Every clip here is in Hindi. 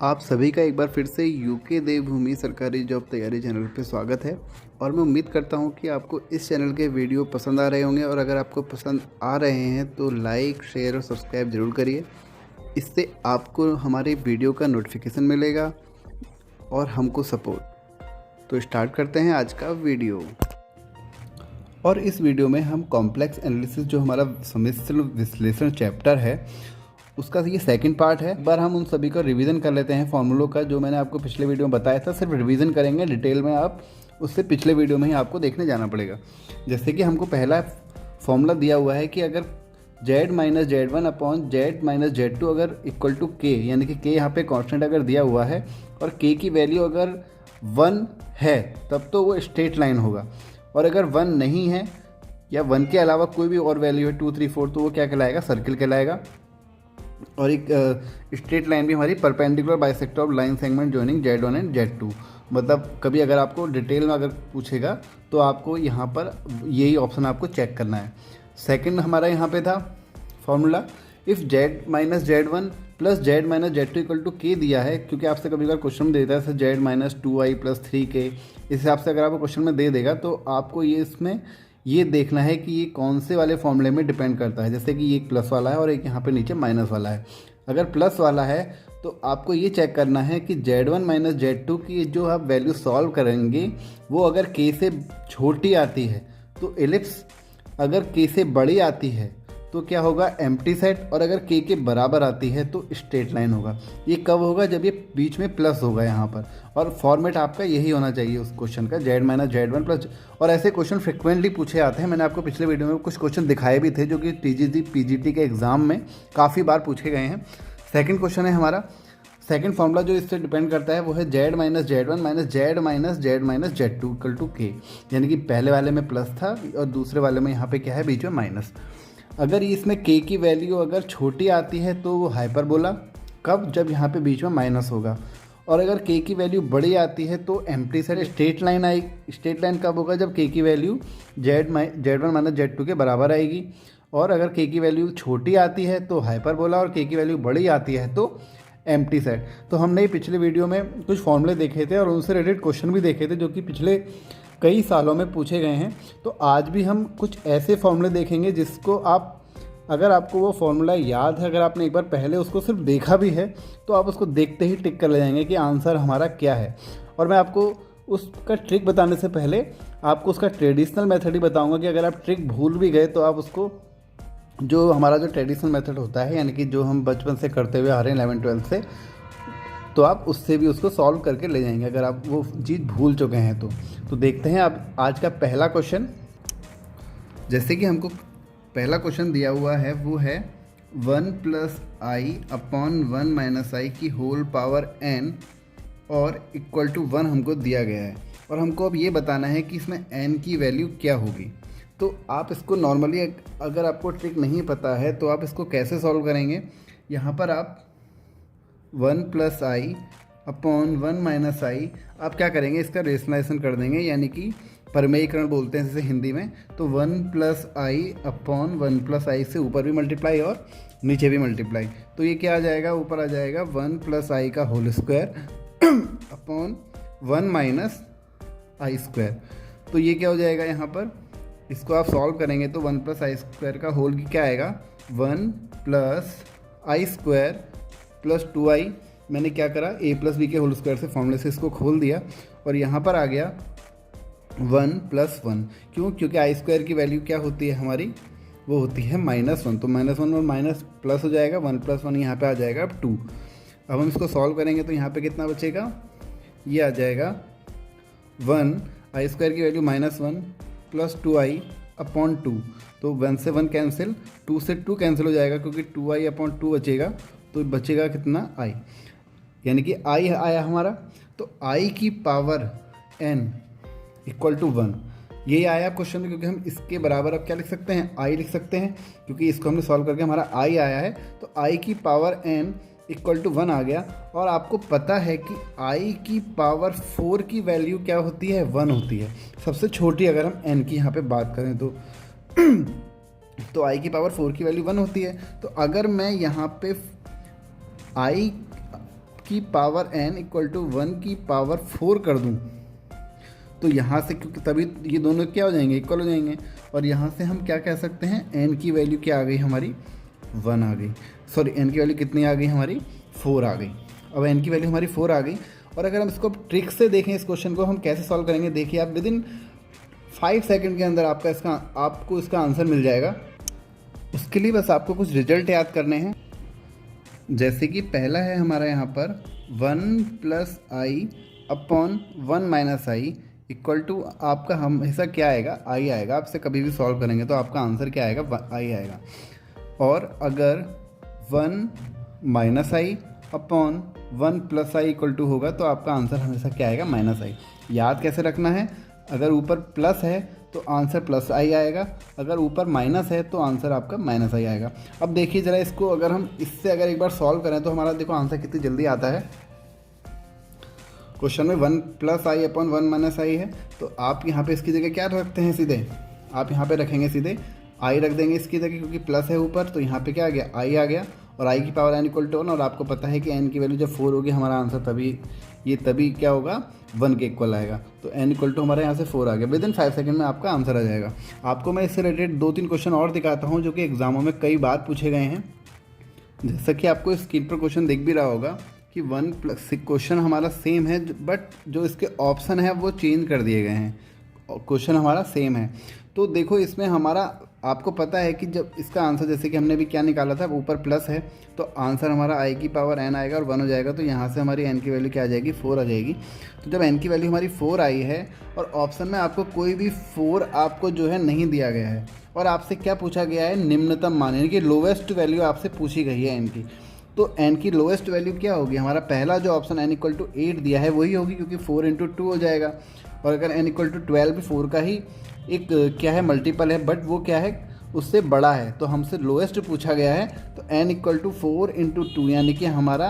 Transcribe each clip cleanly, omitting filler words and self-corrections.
आप सभी का एक बार फिर से यूके देवभूमि सरकारी जॉब तैयारी चैनल पे स्वागत है। और मैं उम्मीद करता हूँ कि आपको इस चैनल के वीडियो पसंद आ रहे होंगे, और अगर आपको पसंद आ रहे हैं तो लाइक, शेयर और सब्सक्राइब ज़रूर करिए। इससे आपको हमारे वीडियो का नोटिफिकेशन मिलेगा और हमको सपोर्ट। तो स्टार्ट करते हैं आज का वीडियो। और इस वीडियो में हम कॉम्प्लेक्स एनालिसिस, जो हमारा सम्मिश्र विश्लेषण चैप्टर है, उसका ये सेकंड पार्ट है। एक बार हम उन सभी का रिवीजन कर लेते हैं फॉर्मूलों का, जो मैंने आपको पिछले वीडियो में बताया था। सिर्फ रिवीजन करेंगे, डिटेल में आप उससे पिछले वीडियो में ही आपको देखने जाना पड़ेगा। जैसे कि हमको पहला फॉर्मूला दिया हुआ है कि अगर z minus Z1 upon Z minus Z2 अगर इक्वल टू k, यानी कि k यहाँ पे कांस्टेंट अगर दिया हुआ है और k की वैल्यू अगर 1 है तब तो वो स्ट्रेट लाइन होगा, और अगर 1 नहीं है या 1 के अलावा कोई भी और वैल्यू है 2, 3, 4, तो वो क्या कहलाएगा? सर्किल कहलाएगा। और एक स्ट्रेट लाइन भी हमारी perpendicular bisector of line segment joining Z1 and Z2। मतलब कभी अगर आपको डिटेल में अगर पूछेगा तो आपको यहाँ पर यही ऑप्शन आपको चेक करना है। सेकंड हमारा यहाँ पे था formula, if Z minus Z1 plus Z minus Z2 equal to k दिया है, क्योंकि आपसे कभी कभार क्वेश्चन में देता है जैसे Z minus 2i plus 3k। इस हिसाब से अगर आपको क्वेश्चन में दे देगा तो आपको ये इसमें ये देखना है कि ये कौन से वाले फॉर्मूले में डिपेंड करता है। जैसे कि ये एक प्लस वाला है और एक यहाँ पे नीचे माइनस वाला है। अगर प्लस वाला है तो आपको ये चेक करना है कि Z1 माइनस Z2 की जो आप वैल्यू सॉल्व करेंगे वो अगर k से छोटी आती है तो एलिप्स, अगर k से बड़ी आती है तो क्या होगा? एम्प्टी सेट, और अगर k के बराबर आती है तो स्ट्रेट लाइन होगा। ये कब होगा? जब ये बीच में प्लस होगा यहाँ पर। और फॉर्मेट आपका यही होना चाहिए उस क्वेश्चन का, Z माइनस Z1 प्लस। और ऐसे क्वेश्चन फ्रिक्वेंटली पूछे आते हैं। मैंने आपको पिछले वीडियो में कुछ क्वेश्चन दिखाए भी थे जो कि TGT PGT के एग्ज़ाम में काफ़ी बार पूछे गए हैं। सेकेंड क्वेश्चन है हमारा, सेकेंड फॉर्मूला जो इससे डिपेंड करता है वो है Z minus Z1 minus Z minus Z minus Z2 equal to k। यानी कि पहले वाले में प्लस था और दूसरे वाले में यहाँ पे क्या है? बीच में माइनस। अगर इसमें k की वैल्यू अगर छोटी आती है तो वो हाइपरबोला। कब? जब यहाँ पे बीच में माइनस होगा। और अगर k की वैल्यू बड़ी आती है तो एम्प्टी सेट, स्ट्रेट लाइन आएगी। स्ट्रेट लाइन कब होगा? जब k की वैल्यू Z1 माइनस Z2 के बराबर आएगी। और अगर k की वैल्यू छोटी आती है तो हाइपरबोला, और k की वैल्यू बड़ी आती है तो एम्प्टी सेट। तो हमने पिछले वीडियो में कुछ फॉर्मूले देखे थे और उनसे रिलेटेड क्वेश्चन भी देखे थे जो कि पिछले कई सालों में पूछे गए हैं। तो आज भी हम कुछ ऐसे फॉर्मूले देखेंगे जिसको आप, अगर आपको वो फॉर्मूला याद है, अगर आपने एक बार पहले उसको सिर्फ देखा भी है तो आप उसको देखते ही टिक कर ले जाएंगे कि आंसर हमारा क्या है। और मैं आपको उसका ट्रिक बताने से पहले आपको उसका ट्रेडिशनल मेथड ही बताऊंगा कि अगर आप ट्रिक भूल भी गए तो आप उसको, जो हमारा जो ट्रेडिशनल मेथड होता है, यानी कि जो हम बचपन से करते हुए आ रहे हैं 11th 12th से, तो आप उससे भी उसको सॉल्व करके ले जाएंगे अगर आप वो चीज़ भूल चुके हैं तो देखते हैं अब आज का पहला क्वेश्चन। जैसे कि हमको पहला क्वेश्चन दिया हुआ है वो है 1 plus i upon 1 minus i की होल पावर n और इक्वल टू 1 हमको दिया गया है। और हमको अब ये बताना है कि इसमें n की वैल्यू क्या होगी। तो आप इसको नॉर्मली, अगर आपको ट्रिक नहीं पता है तो आप इसको कैसे सॉल्व करेंगे? यहाँ पर आप 1 प्लस आई अपॉन 1 माइनस आई, आप क्या करेंगे? इसका रेशनलाइजेशन कर देंगे, यानी कि परमेयीकरण बोलते हैं जैसे हिंदी में। तो 1 प्लस आई अपॉन 1 प्लस आई से ऊपर भी मल्टीप्लाई और नीचे भी मल्टीप्लाई। तो ये क्या आ जाएगा? ऊपर आ जाएगा 1 प्लस आई का होल स्क्वायर अपॉन 1 माइनस आई स्क्वायर। तो ये क्या हो जाएगा? यहाँ पर इसको आप सॉल्व करेंगे तो 1 प्लस आई स्क्वायर का होल की क्या आएगा? 1 प्लस आई स्क्वायर प्लस 2i। मैंने क्या करा? a प्लस बी के होल स्क्वायर से फॉर्मूले से इसको खोल दिया और यहाँ पर आ गया 1 प्लस 1। क्यों? क्योंकि आई स्क्वायर की वैल्यू क्या होती है हमारी? वो होती है -1। तो -1 और माइनस प्लस हो जाएगा, 1 प्लस 1 यहाँ पे आ जाएगा अब 2। अब हम इसको सॉल्व करेंगे तो यहाँ पे कितना बचेगा? ये आ जाएगा 1, आई स्क्वायर की वैल्यू -1 प्लस 2i अपॉन 2। तो 1 से 1 कैंसिल, 2 से 2 कैंसिल हो जाएगा क्योंकि 2i अपॉन 2 बचेगा। तो बचेगा कितना? i, यानी कि i आया हमारा। तो i की पावर n इक्वल टू 1, यही आया क्वेश्चन में। क्योंकि हम इसके बराबर अब क्या लिख सकते हैं? i लिख सकते हैं, क्योंकि इसको हमने सॉल्व करके हमारा i आया है। तो i की पावर n इक्वल टू 1 आ गया। और आपको पता है कि i की पावर 4 की वैल्यू क्या होती है? 1 होती है, सबसे छोटी। अगर हम n की यहाँ पे बात करें तो i की पावर 4 की वैल्यू 1 होती है। तो अगर मैं यहाँ पे i की पावर n इक्वल टू 1 की पावर 4 कर दूं तो यहाँ से, क्योंकि तभी ये दोनों क्या हो जाएंगे, इक्वल हो जाएंगे। और यहाँ से हम क्या कह सकते हैं, n की वैल्यू क्या आ गई हमारी, 1 आ गई। सॉरी, n की वैल्यू कितनी आ गई हमारी, 4 आ गई। अब n की वैल्यू हमारी 4 आ गई। और अगर हम इसको ट्रिक से देखें, इस क्वेश्चन को हम कैसे सॉल्व करेंगे, देखिए आप विदिन 5 सेकंड के अंदर आपको इसका आंसर मिल जाएगा। उसके लिए बस आपको कुछ रिजल्ट याद करने हैं। जैसे कि पहला है हमारा यहाँ पर 1 plus i upon 1 minus i equal to आपका हमेशा क्या आएगा, आई आएगा। आपसे कभी भी सॉल्व करेंगे तो आपका आंसर क्या आएगा, आई आएगा। और अगर 1 minus i upon 1 plus i equal to होगा तो आपका आंसर हमेशा क्या आएगा, माइनस आई। याद कैसे रखना है, अगर ऊपर प्लस है तो आंसर प्लस आई आएगा, अगर ऊपर माइनस है तो आंसर आपका माइनस आई आएगा। अब देखिए ज़रा इसको, अगर हम इससे अगर एक बार सॉल्व करें तो हमारा देखो आंसर कितनी जल्दी आता है। क्वेश्चन में 1 प्लस आई अपॉन 1 माइनस आई है, तो आप यहाँ पे इसकी जगह क्या रखते हैं, सीधे आप यहाँ पे रखेंगे, सीधे आई रख देंगे इसकी जगह, क्योंकि प्लस है ऊपर तो यहाँ पे क्या आ गया, आई आ गया। और आई की पावर n इक्वल टू 1, और आपको पता है कि n की वैल्यू जब 4 होगी हमारा आंसर तभी क्या होगा, 1 के इक्वल आएगा। तो n इक्वल टू हमारे यहाँ से 4 आ गया। विदिन 5 सेकंड में आपका आंसर आ जाएगा। आपको मैं इससे रिलेटेड 2-3 क्वेश्चन और दिखाता हूँ जो कि एग्जामों में कई बार पूछे गए हैं। जैसा कि आपको स्क्रीन पर क्वेश्चन दिख भी रहा होगा कि 1 प्लस क्वेश्चन हमारा सेम है, बट जो इसके ऑप्शन है वो चेंज कर दिए गए हैं। क्वेश्चन हमारा सेम है। तो देखो इसमें हमारा, आपको पता है कि जब इसका आंसर, जैसे कि हमने भी क्या निकाला था, ऊपर प्लस है तो आंसर हमारा आई की पावर n आएगा और 1 हो जाएगा। तो यहाँ से हमारी n की वैल्यू क्या आ जाएगी, 4 आ जाएगी। तो जब n की वैल्यू हमारी 4 आई है और ऑप्शन में आपको कोई भी 4 आपको जो है नहीं दिया गया है, और आपसे क्या पूछा गया है, निम्नतम मान, यानी कि लोवेस्ट वैल्यू आपसे पूछी गई है n की, तो n की लोएस्ट वैल्यू क्या होगी, हमारा पहला जो ऑप्शन n इक्वल टू 8 दिया है वही होगी, क्योंकि 4 इंटू 2 हो जाएगा। और अगर n इक्वल टू 12 भी 4 का ही एक क्या है, मल्टीपल है, बट वो क्या है, उससे बड़ा है, तो हमसे लोएस्ट पूछा गया है। तो n इक्वल टू 4 इंटू 2, यानी कि हमारा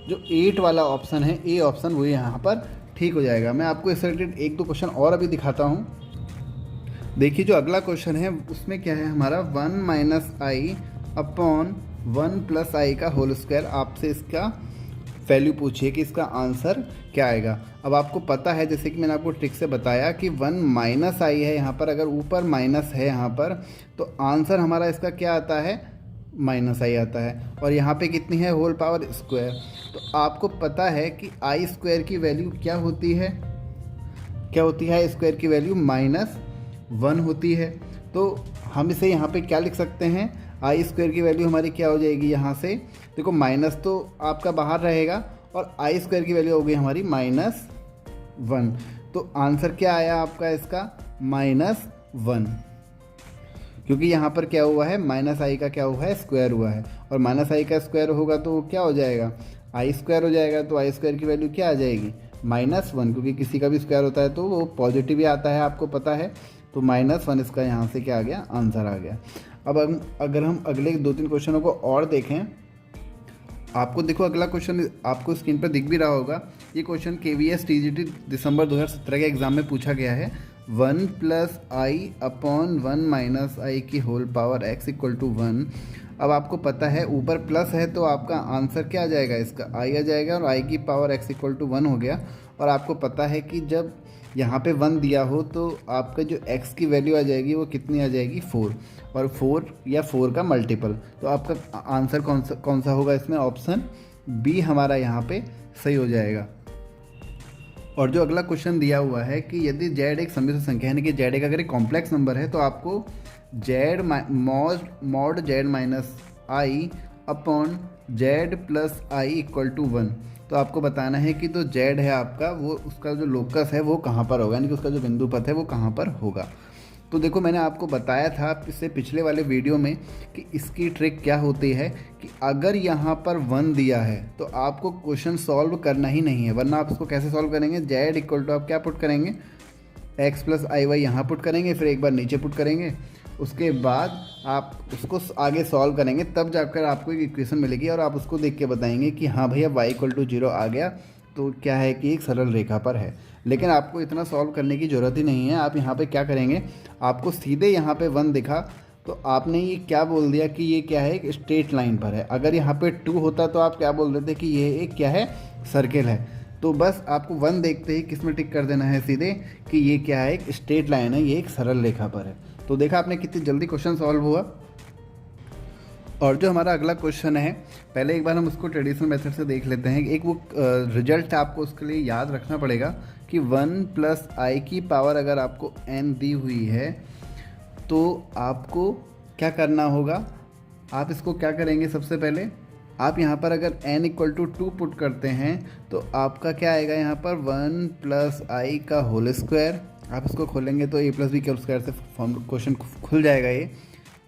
जो 8 वाला ऑप्शन है, ए ऑप्शन, वो यहाँ पर ठीक हो जाएगा। मैं आपको इससे रिलेटेड 1-2 क्वेश्चन और अभी दिखाता हूँ। देखिए जो अगला क्वेश्चन है उसमें क्या है हमारा, 1 माइनस आई अपॉन 1 प्लस आई का होल स्क्वायर। आपसे इसका वैल्यू पूछिए कि इसका आंसर क्या आएगा। अब आपको पता है, जैसे कि मैंने आपको ट्रिक से बताया कि 1 माइनस आई है यहाँ पर, अगर ऊपर माइनस है यहाँ पर तो आंसर हमारा इसका क्या आता है, माइनस आई आता है। और यहाँ पे कितनी है, होल पावर स्क्वायर। तो आपको पता है कि आई स्क्वायर की वैल्यू क्या होती है, आई स्क्वायर की वैल्यू -1 होती है। तो हम इसे यहाँ पे क्या लिख सकते हैं, आई स्क्वायर की वैल्यू हमारी क्या हो जाएगी, यहाँ से देखो माइनस तो आपका बाहर रहेगा और आई स्क्वायर की वैल्यू हो गई हमारी -1। तो आंसर क्या आया आपका इसका, -1, क्योंकि यहाँ पर क्या हुआ है, माइनस आई का क्या हुआ है, स्क्वायर हुआ है। और माइनस आई का स्क्वायर होगा तो क्या हो जाएगा, आई स्क्वायर हो जाएगा। तो आई स्क्वायर की वैल्यू क्या आ जाएगी, -1, क्योंकि किसी का भी स्क्वायर होता है तो वो पॉजिटिव ही आता है, आपको पता है। तो -1 इसका यहाँ से क्या आ गया, आंसर आ गया। अब अगर हम अगले 2-3 क्वेश्चनों को और देखें, आपको देखो अगला क्वेश्चन आपको स्क्रीन पर दिख भी रहा होगा। ये क्वेश्चन KVS TGT दिसंबर 2017 के एग्जाम में पूछा गया है। 1 plus i upon 1 minus i की whole power x equal to 1। अब आपको पता है ऊपर प्लस है तो आपका आंसर क्या आ जाएगा, इसका आई आ जाएगा, और आई की पावर x इक्वल टू 1 हो गया। और आपको पता है कि जब यहाँ पे 1 दिया हो तो आपका जो x की वैल्यू आ जाएगी वो कितनी आ जाएगी, 4, और 4 या 4 का मल्टीपल। तो आपका आंसर कौन सा होगा इसमें, ऑप्शन बी हमारा यहाँ पे सही हो जाएगा। और जो अगला क्वेश्चन दिया हुआ है कि यदि z एक सम्मिश्र संख्या है, यानी कि z एक अगर एक कॉम्प्लेक्स नंबर है तो आपको z mod z minus i upon z plus i equal to 1। तो आपको बताना है कि तो z है आपका, वो उसका जो लोकस है वो कहाँ पर होगा, यानी कि उसका जो बिंदु पथ है वो कहाँ पर होगा। तो देखो मैंने आपको बताया था इससे पिछले वाले वीडियो में कि इसकी ट्रिक क्या होती है कि अगर यहाँ पर 1 दिया है तो आपको क्वेश्चन सॉल्व करना ही नहीं है, वरना आप इसको कैसे सॉल्व करेंगे, z इक्वल टू आप क्या पुट करेंगे, x प्लस आई वाई यहाँ पुट करेंगे, फिर एक बार नीचे पुट करेंगे, उसके बाद आप उसको आगे सॉल्व करेंगे, तब जाकर आपको एक इक्वेशन मिलेगी और आप उसको देख के बताएंगे कि हाँ भैया y इक्वल टू 0 आ गया, तो क्या है कि एक सरल रेखा पर है। लेकिन आपको इतना सॉल्व करने की ज़रूरत ही नहीं है। आप यहाँ पे क्या करेंगे, आपको सीधे यहाँ पे 1 दिखा तो आपने ये क्या बोल दिया कि ये क्या है, एक स्ट्रेट लाइन पर है। अगर यहाँ पे 2 होता तो आप क्या बोल देते कि ये एक क्या है, सर्किल है। तो बस आपको 1 देखते ही किस में टिक कर देना है सीधे कि ये क्या है, एक स्ट्रेट लाइन है, ये एक सरल रेखा पर है। तो देखा आपने कितनी जल्दी क्वेश्चन सॉल्व हुआ। और जो हमारा अगला क्वेश्चन है, पहले एक बार हम उसको ट्रेडिशनल मेथड से देख लेते हैं। एक वो रिजल्ट आपको उसके लिए याद रखना पड़ेगा कि 1 प्लस आई की पावर अगर आपको n दी हुई है तो आपको क्या करना होगा। आप इसको क्या करेंगे, सबसे पहले आप यहाँ पर अगर n इक्वल टू 2 पुट करते हैं तो आपका क्या आएगा, यहाँ पर 1 प्लस आई का होल स्क्वायर। आप इसको खोलेंगे तो a प्लस बी के स्क्वायर से फॉर्म क्वेश्चन खुल जाएगा। ये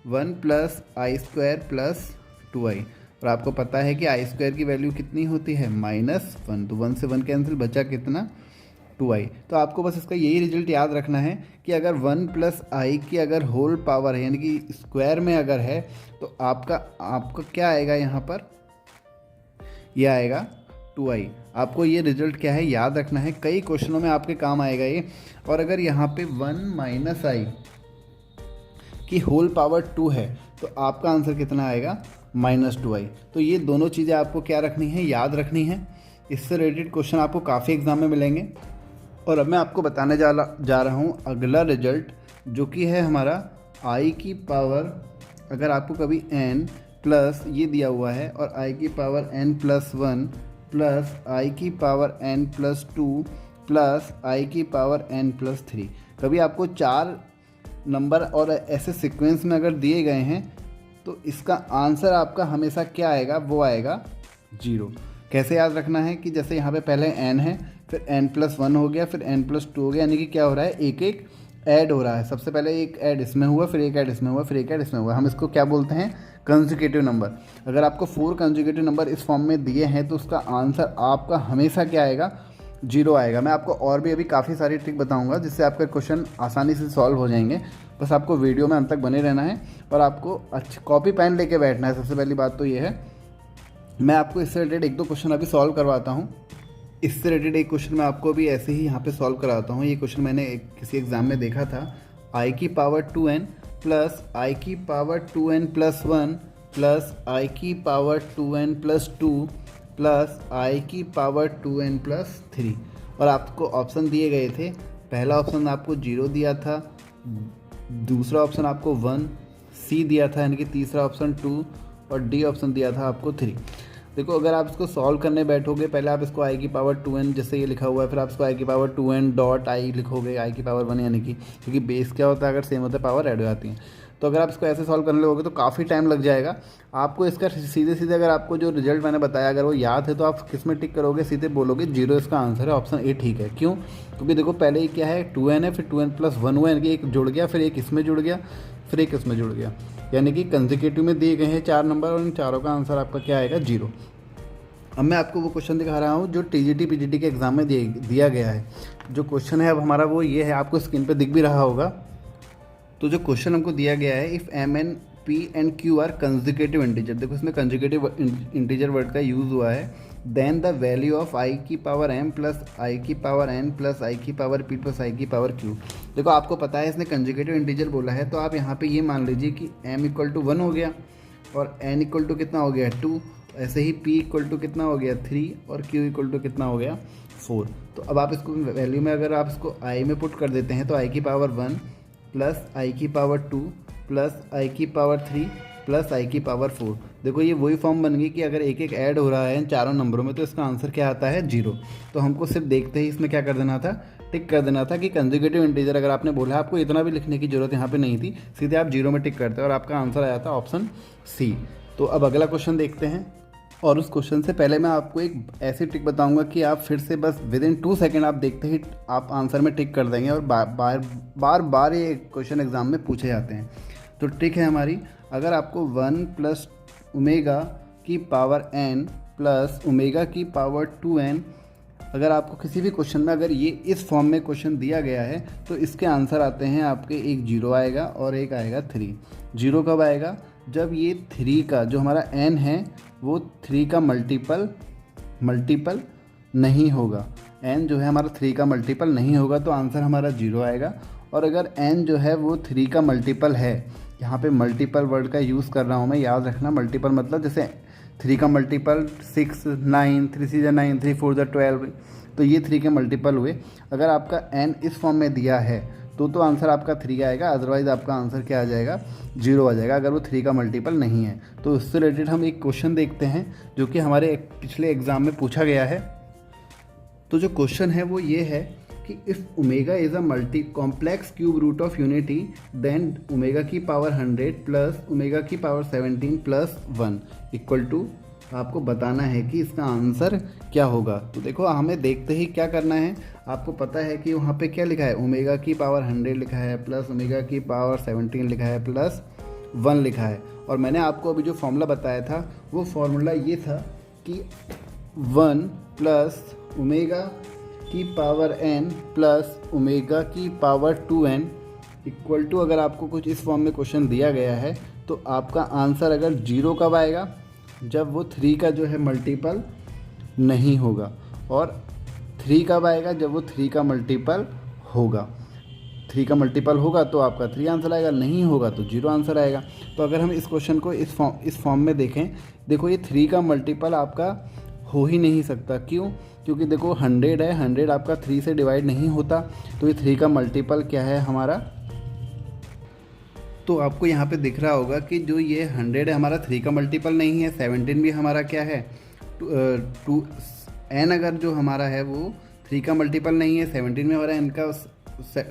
1 प्लस आई स्क्वायर प्लस 2i। और आपको पता है कि आई स्क्वायर की वैल्यू कितनी होती है, -1। तो 1 से 1 कैंसिल, बचा कितना, 2i। तो आपको बस इसका यही रिजल्ट याद रखना है कि अगर 1 प्लस आई की अगर होल पावर है यानी कि स्क्वायर में अगर है तो आपका क्या आएगा, यहाँ पर यह आएगा 2i। आपको ये रिजल्ट क्या है याद रखना है, कई क्वेश्चनों में आपके काम आएगा ये। और अगर यहाँ पे 1 माइनस आई की होल पावर 2 है तो आपका आंसर कितना आएगा, -2i। तो ये दोनों चीज़ें आपको क्या रखनी है, याद रखनी है। इससे रिलेटेड क्वेश्चन आपको काफ़ी एग्जाम में मिलेंगे। और अब मैं आपको बताने जा रहा हूँ अगला रिजल्ट, जो कि है हमारा i की पावर, अगर आपको कभी n प्लस ये दिया हुआ है और i की power n plus 1 plus i की power n plus 2 plus i की पावर n प्लस 3, कभी आपको 4 नंबर और ऐसे सीक्वेंस में अगर दिए गए हैं तो इसका आंसर आपका हमेशा क्या आएगा, वो आएगा 0। कैसे याद रखना है कि जैसे यहाँ पे पहले n है, फिर n प्लस 1 हो गया, फिर n प्लस 2 हो गया, यानी कि क्या हो रहा है, एक एक ऐड हो रहा है। सबसे पहले एक ऐड इसमें हुआ, फिर एक ऐड इसमें हुआ, फिर एक ऐड इसमें हुआ। हम इसको क्या बोलते हैं, कंसेक्यूटिव नंबर। अगर आपको 4 कंसेक्यूटिव नंबर इस फॉर्म में दिए हैं तो उसका आंसर आपका हमेशा क्या आएगा, 0 आएगा। मैं आपको और भी अभी काफ़ी सारी ट्रिक बताऊंगा जिससे आपका क्वेश्चन आसानी से सॉल्व हो जाएंगे। बस आपको वीडियो में अंत तक बने रहना है और आपको अच्छा कॉपी पेन लेके बैठना है। सबसे पहली बात तो ये है, मैं आपको इससे रिलेटेड 1-2 क्वेश्चन अभी सॉल्व करवाता हूँ। इससे रिलेटेड एक क्वेश्चन मैं आपको भी ऐसे ही यहाँ पे सॉल्व कराता हूँ। ये क्वेश्चन मैंने किसी एग्ज़ाम में देखा था। i की पावर 2n प्लस i की power 2n plus 1 plus i की power 2n plus 2 plus i की पावर 2n प्लस 3। और आपको ऑप्शन दिए गए थे, पहला ऑप्शन आपको 0 दिया था, दूसरा ऑप्शन आपको 1, C दिया था यानी कि तीसरा ऑप्शन 2 और D ऑप्शन दिया था आपको 3। देखो अगर आप इसको सॉल्व करने बैठोगे, पहले आप इसको i की पावर 2n जैसे ये लिखा हुआ है, फिर आप इसको i की पावर 2n डॉट i लिखोगे, i की पावर 1 यानी कि, क्योंकि बेस क्या होता है, अगर सेम होता है पावर ऐड हो जाती है। तो अगर आप इसको ऐसे सॉल्व करने लगोगे तो काफ़ी टाइम लग जाएगा आपको। इसका सीधे सीधे अगर आपको जो रिजल्ट मैंने बताया अगर वो याद है तो आप किस में टिक करोगे, सीधे बोलोगे 0 इसका आंसर है, ऑप्शन ए ठीक है। क्यों, क्योंकि देखो पहले ही क्या है 2n है, फिर 2n प्लस 1 हुआ यानी कि एक जुड़ गया, फिर एक इसमें जुड़ गया, फिर एक इसमें जुड़ गया, यानी कि कंसेक्यूटिव में दिए गए हैं 4 नंबर और इन चारों का आंसर आपका क्या आएगा, 0। अब मैं आपको वो क्वेश्चन दिखा रहा हूँ जो TGT PGT के एग्ज़ाम में दिया गया है। जो क्वेश्चन है अब हमारा वो ये है, आपको स्क्रीन पे दिख भी रहा होगा। तो जो क्वेश्चन हमको दिया गया है, if m n p and q are consecutive integer, देखो इसमें कंसेक्यूटिव इंटीजर वर्ड का यूज़ हुआ है, then the value of i की पावर m प्लस i की पावर n प्लस i की पावर p प्लस i की पावर q। देखो आपको पता है इसने कंसेक्यूटिव इंटीजर बोला है, तो आप यहाँ पे ये मान लीजिए कि m इक्वल टू 1 हो गया और n इक्वल टू कितना हो गया 2, ऐसे ही p इक्वल टू कितना हो गया 3 और q इक्वल टू कितना हो गया 4। तो अब आप इसको वैल्यू में अगर आप इसको i में पुट कर देते हैं तो i की पावर 1 प्लस i की पावर 2 प्लस i की पावर 3 प्लस i की पावर 4। देखो ये वही फॉर्म बन गई कि अगर एक एक ऐड हो रहा है इन चारों नंबरों में तो इसका आंसर क्या आता है, 0। तो हमको सिर्फ देखते ही इसमें क्या कर देना था, टिक कर देना था कि कंसेक्यूटिव इंटीजर अगर आपने बोला, आपको इतना भी लिखने की जरूरत यहाँ पे नहीं थी, सीधे आप 0 में टिक करते और आपका आंसर आया था ऑप्शन सी। तो अब अगला क्वेश्चन देखते हैं। और उस क्वेश्चन से पहले मैं आपको एक ऐसी ट्रिक बताऊंगा कि आप फिर से बस विदिन 2 सेकेंड आप देखते ही आप आंसर में टिक कर देंगे। और बार बार ये क्वेश्चन एग्जाम में पूछे जाते हैं। तो ट्रिक है हमारी, अगर आपको 1 प्लस ओमेगा की पावर n प्लस ओमेगा की पावर 2n, अगर आपको किसी भी क्वेश्चन में अगर ये इस फॉर्म में क्वेश्चन दिया गया है तो इसके आंसर आते हैं आपके, एक 0 आएगा और एक आएगा 3। 0 कब आएगा, जब ये 3 का जो हमारा n है वो 3 का मल्टीपल नहीं होगा। n जो है हमारा 3 का मल्टीपल नहीं होगा तो आंसर हमारा 0 आएगा। और अगर n जो है वो 3 का मल्टीपल है, यहाँ पे मल्टीपल वर्ड का यूज़ कर रहा हूँ मैं, याद रखना। मल्टीपल मतलब जैसे 3 का मल्टीपल 6, 9, 3 6 9, 3 4 12, तो ये 3 के मल्टीपल हुए। अगर आपका n इस फॉर्म में दिया है तो आंसर आपका 3 आएगा, अदरवाइज़ आपका आंसर क्या आ जाएगा, 0 आ जाएगा, अगर वो 3 का मल्टीपल नहीं है। तो इससे रिलेटेड हम एक क्वेश्चन देखते हैं जो कि हमारे पिछले एग्ज़ाम में पूछा गया है। तो जो क्वेश्चन है वो ये है कि if omega is a multi complex cube root of unity then omega की पावर 100 प्लस ओमेगा की पावर 17 प्लस 1 इक्वल टू, आपको बताना है कि इसका आंसर क्या होगा। तो देखो हमें देखते ही क्या करना है, आपको पता है कि वहाँ पे क्या लिखा है, ओमेगा की पावर 100 लिखा है प्लस ओमेगा की पावर 17 लिखा है प्लस 1 लिखा है। और मैंने आपको अभी जो फॉर्मूला बताया था वो फॉर्मूला ये था कि 1 प्लस ओमेगा की पावर n प्लस ओमेगा की पावर 2n इक्वल टू, अगर आपको कुछ इस फॉर्म में क्वेश्चन दिया गया है तो आपका आंसर अगर 0 कब आएगा, जब वो 3 का जो है मल्टीपल नहीं होगा। और 3 कब आएगा, जब वो 3 का मल्टीपल होगा। 3 का मल्टीपल होगा तो आपका 3 आंसर आएगा, नहीं होगा तो 0 आंसर आएगा। तो अगर हम इस क्वेश्चन को इस फॉर्म में देखें, देखो ये 3 का मल्टीपल आपका हो ही नहीं सकता। क्यों? क्योंकि देखो 100 है, 100 आपका 3 से डिवाइड नहीं होता, तो ये 3 का मल्टीपल क्या है हमारा। तो आपको यहाँ पे दिख रहा होगा कि जो ये 100 है हमारा 3 का मल्टीपल नहीं है, 17 भी हमारा क्या है, n अगर जो हमारा है वो 3 का मल्टीपल नहीं है, 17 में हमारा n का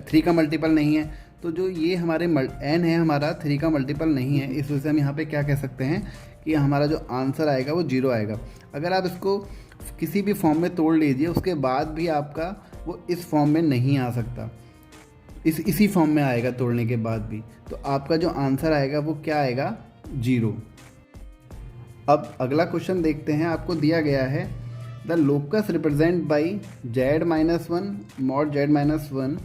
3 का मल्टीपल नहीं है, तो जो ये हमारे n है हमारा 3 का मल्टीपल नहीं है। इस वजह से हम यहाँ पे क्या कह सकते हैं कि हमारा जो आंसर आएगा वो 0 आएगा। अगर आप इसको किसी भी फॉर्म में तोड़ लीजिए उसके बाद भी आपका वो इस फॉर्म में नहीं आ सकता, इसी फॉर्म में आएगा तोड़ने के बाद भी, तो आपका जो आंसर आएगा वो क्या आएगा, 0। अब अगला क्वेश्चन देखते हैं। आपको दिया गया है the locus represent by z-1 mod z-1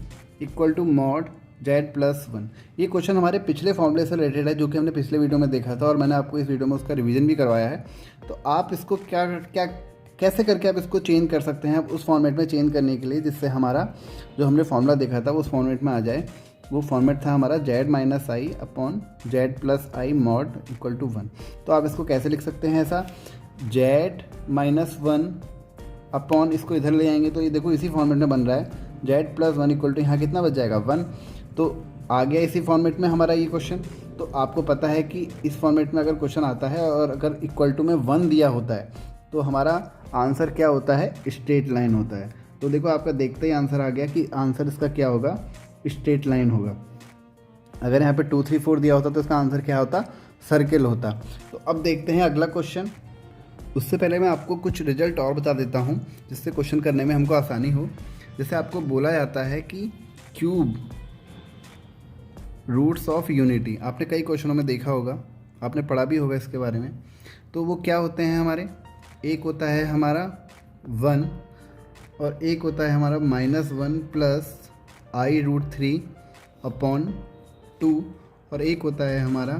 equal to mod z+1। ये क्वेश्चन हमारे पिछले फॉर्मूले से रिलेटेड है जो कि हमने पिछले वीडियो में देखा था और मैंने आपको इस वीडियो में उसका रिवीजन भी करवाया है। तो आप इसको कैसे करके आप इसको चेंज कर सकते हैं, आप उस फॉर्मेट में चेंज करने के लिए जिससे हमारा जो हमने फॉर्मूला देखा था उस फॉर्मेट में आ जाए। वो फॉर्मेट था हमारा z-i upon z+i mod equal to 1। तो आप इसको कैसे लिख सकते हैं ऐसा, z-1 अपॉन, इसको इधर ले आएंगे तो ये देखो इसी फॉर्मेट में बन रहा है, z+1 इक्वल टू यहाँ कितना बच जाएगा, 1। तो आ गया इसी फॉर्मेट में हमारा ये क्वेश्चन। तो आपको पता है कि इस फॉर्मेट में अगर क्वेश्चन आता है और अगर इक्वल टू में 1 दिया होता है तो हमारा आंसर क्या होता है, स्ट्रेट लाइन होता है। तो देखो आपका देखते ही आंसर आ गया कि आंसर इसका क्या होगा, स्ट्रेट लाइन होगा। अगर यहाँ पे 2 3 4 दिया होता तो इसका आंसर क्या होता, सर्किल होता। तो अब देखते हैं अगला क्वेश्चन। उससे पहले मैं आपको कुछ रिजल्ट और बता देता हूँ जिससे क्वेश्चन करने में हमको आसानी हो। जैसे आपको बोला जाता है कि क्यूब रूट्स ऑफ यूनिटी, आपने कई क्वेश्चनों में देखा होगा, आपने पढ़ा भी होगा इसके बारे में। तो वो क्या होते हैं हमारे, एक होता है हमारा 1 और एक होता है हमारा -1 प्लस i√3 अपॉन 2 और एक होता है हमारा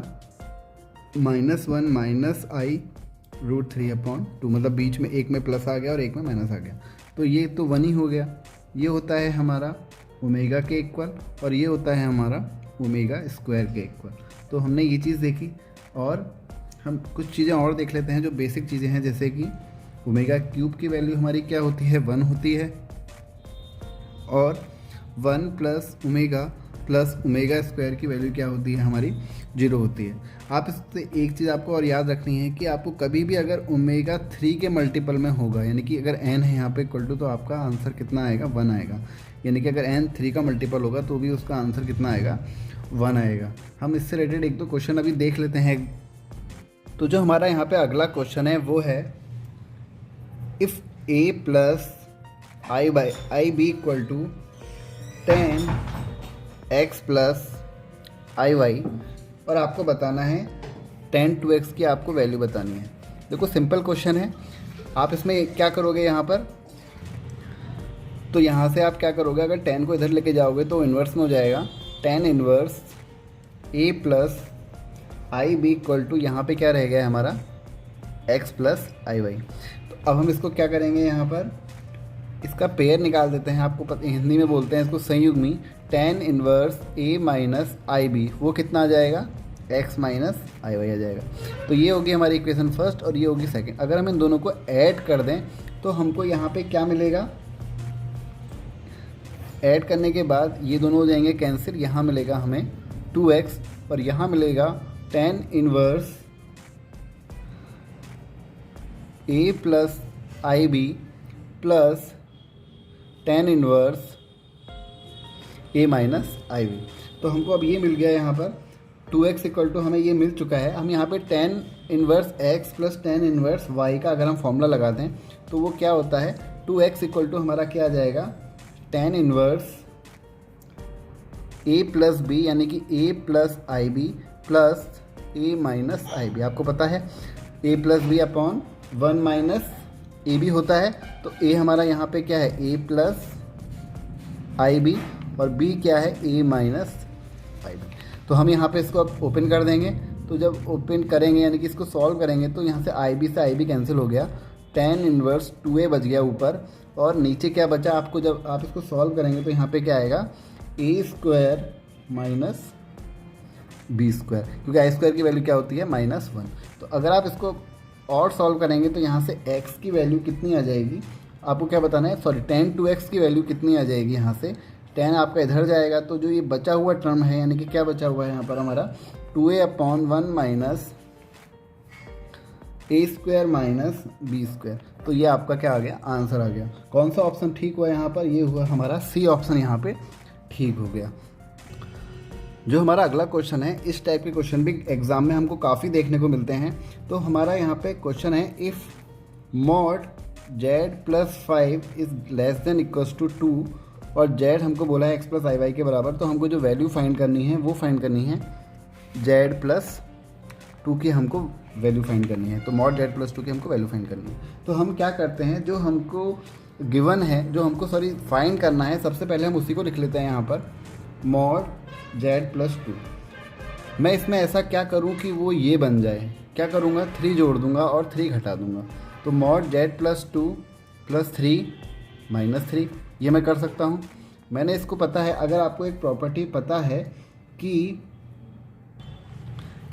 -1 माइनस i√3 अपॉन 2, मतलब बीच में एक में प्लस आ गया और एक में माइनस आ गया। तो ये तो 1 ही हो गया। ये होता है हमारा ओमेगा के इक्वल और ये होता है हमारा ओमेगा स्क्वायर के इक्वल। तो हमने ये चीज़ देखी और हम कुछ चीज़ें और देख लेते हैं जो बेसिक चीज़ें हैं, जैसे कि ओमेगा क्यूब की वैल्यू हमारी क्या होती है, 1 होती है और 1 प्लस ओमेगा स्क्वायर की वैल्यू क्या होती है हमारी, 0 होती है। आप इससे एक चीज़ आपको और याद रखनी है कि आपको कभी भी अगर ओमेगा 3 के मल्टीपल में होगा, यानी कि अगर n है यहाँ पे इक्वल टू, तो आपका आंसर कितना आएगा, 1 आएगा। यानी कि अगर n 3 का मल्टीपल होगा तो भी उसका आंसर कितना आएगा, 1 आएगा। हम इससे रिलेटेड एक दो क्वेश्चन अभी देख लेते हैं। तो जो हमारा यहाँ पे अगला क्वेश्चन है वो है if a plus i B equal to 10x plus i Y, और आपको बताना है 10 2x की आपको वैल्यू बतानी है। देखो सिंपल क्वेश्चन है। आप इसमें क्या करोगे यहाँ पर, तो यहाँ से आप क्या करोगे, अगर 10 को इधर लेके जाओगे तो इन्वर्स में हो जाएगा 10 inverse a plus i B equal to, यहाँ पर क्या रह गया हमारा x प्लस आई वाई। तो अब हम इसको क्या करेंगे, यहाँ पर इसका पेयर निकाल देते हैं। आपको हिंदी में बोलते हैं इसको संयुग्मी। 10 inverse a minus i B, वो कितना आ जाएगा, x माइनस आई वाई आ जाएगा। तो ये होगी हमारी इक्वेशन फर्स्ट और ये होगी सेकंड। अगर हम इन दोनों को ऐड कर दें तो हमको यहाँ पे क्या मिलेगा, ऐड करने के बाद ये दोनों हो जाएंगे कैंसिल, यहाँ मिलेगा हमें 2x और यहाँ मिलेगा tan inverse a plus i B plus tan inverse a minus i B. तो हमको अब ये मिल गया यहाँ पर 2x इक्वल टू हमें ये मिल चुका है। हम यहाँ पे tan inverse x plus tan inverse y का अगर हम फॉर्मूला लगाते हैं तो वो क्या होता है, 2x इक्वल टू हमारा क्या आ जाएगा, tan inverse a plus B यानी कि a plus i B plus a minus i B. आपको पता है a plus B upon 1 minus A B होता है। तो a हमारा यहाँ पे क्या है, a प्लस आई बी और b क्या है, a माइनस आई बी। तो हम यहाँ पे इसको अब ओपन कर देंगे। तो जब ओपन करेंगे यानी कि इसको सॉल्व करेंगे तो यहाँ से आई बी से आई बी कैंसिल हो गया, tan इनवर्स 2a बच गया ऊपर और नीचे क्या बचा आपको, जब आप इसको सॉल्व करेंगे तो यहाँ पे क्या आएगा, a square minus B square, क्योंकि आई स्क्वायर की वैल्यू क्या होती है, -1। तो अगर आप इसको और सॉल्व करेंगे तो यहाँ से x की वैल्यू कितनी आ जाएगी, आपको क्या बताना है, सॉरी tan 2x की वैल्यू कितनी आ जाएगी, यहाँ से tan आपका इधर जाएगा। तो जो ये बचा हुआ टर्म है यानी कि क्या बचा हुआ है यहाँ पर हमारा 2a upon 1 minus a square minus B square. तो ये आपका क्या आ गया, आंसर आ गया। कौन सा ऑप्शन ठीक हुआ यहाँ पर, ये हुआ हमारा सी ऑप्शन यहाँ पे ठीक हो गया। जो हमारा अगला क्वेश्चन है, इस टाइप के क्वेश्चन भी एग्जाम में हमको काफ़ी देखने को मिलते हैं। तो हमारा यहाँ पे क्वेश्चन है, if mod z plus 5 is less than equals to 2 और z हमको बोला है x प्लस आई वाई के बराबर, तो हमको जो वैल्यू फाइंड करनी है वो फाइंड करनी है z प्लस 2 की हमको वैल्यू फाइंड करनी है। तो मॉड z प्लस 2 की हमको वैल्यू फाइंड करनी है। तो हम क्या करते हैं, जो हमको गिवन है, जो हमको फाइंड करना है, सबसे पहले हम उसी को लिख लेते हैं यहाँ पर, मॉड z प्लस 2। मैं इसमें ऐसा क्या करूँ कि वो ये बन जाए, क्या करूँगा, 3 जोड़ दूंगा और 3 घटा दूंगा। तो mod z plus 2 plus 3 minus 3, ये मैं कर सकता हूँ। मैंने इसको पता है, अगर आपको एक प्रॉपर्टी पता है कि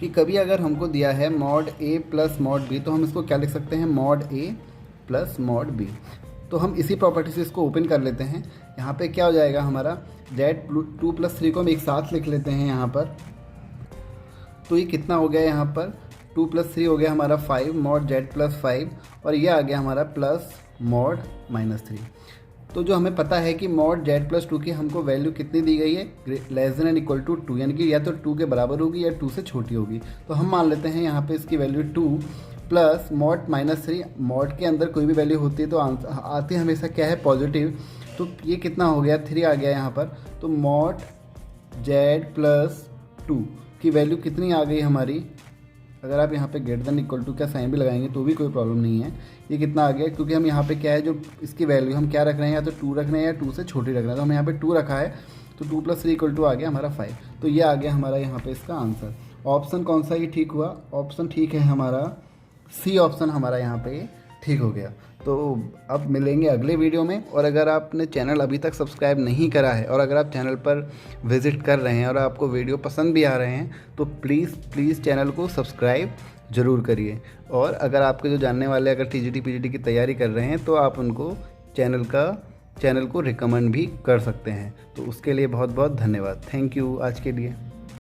कभी अगर हमको दिया है mod a plus mod b, तो हम इसको क्या लिख सकते हैं, mod a plus mod b। तो हम इसी प्रॉपर्टी से इसको ओपन कर लेते हैं। यहाँ पे क्या हो जाएगा हमारा, z 2 प्लस 3 को हम एक साथ लिख लेते हैं यहाँ पर। तो ये कितना हो गया, यहाँ पर 2 प्लस 3 हो गया हमारा 5, मॉड z प्लस 5 और ये आ गया हमारा प्लस मॉड माइनस 3। तो जो हमें पता है कि मॉड z प्लस 2 की हमको वैल्यू कितनी दी गई है, less than and equal to 2, यानी कि या तो 2 के बराबर होगी या 2 से छोटी होगी। तो हम मान लेते हैं यहाँ पे इसकी value 2 plus mod minus 3। Mod के अंदर कोई भी वैल्यू होती है तो आती है हमेशा क्या है, पॉजिटिव। तो ये कितना हो गया, 3 आ गया यहाँ पर। तो मॉड z प्लस 2 की वैल्यू कितनी आ गई हमारी, अगर आप यहाँ पे ग्रेटर देन इक्वल टू का साइन भी लगाएंगे तो भी कोई प्रॉब्लम नहीं है। ये कितना आ गया, क्योंकि हम यहाँ पे क्या है, जो इसकी वैल्यू हम क्या रख रहे हैं, या तो 2 रख रहे हैं या 2 से छोटी रख रहे हैं। तो हम यहाँ पे 2 रखा है, तो 2 प्लस 3 इक्वल टू आ गया हमारा 5। तो ये आ गया हमारा यहाँ पे इसका आंसर। ऑप्शन कौन सा ये ठीक हुआ, ऑप्शन ठीक है हमारा सी ऑप्शन, हमारा यहाँ पे ठीक हो गया। तो अब मिलेंगे अगले वीडियो में। और अगर आपने चैनल अभी तक सब्सक्राइब नहीं करा है और अगर आप चैनल पर विज़िट कर रहे हैं और आपको वीडियो पसंद भी आ रहे हैं तो प्लीज़ चैनल को सब्सक्राइब ज़रूर करिए। और अगर आपके जो जानने वाले अगर TGT PGT की तैयारी कर रहे हैं तो आप उनको चैनल को रिकमेंड भी कर सकते हैं। तो उसके लिए बहुत बहुत धन्यवाद। थैंक यू आज के लिए।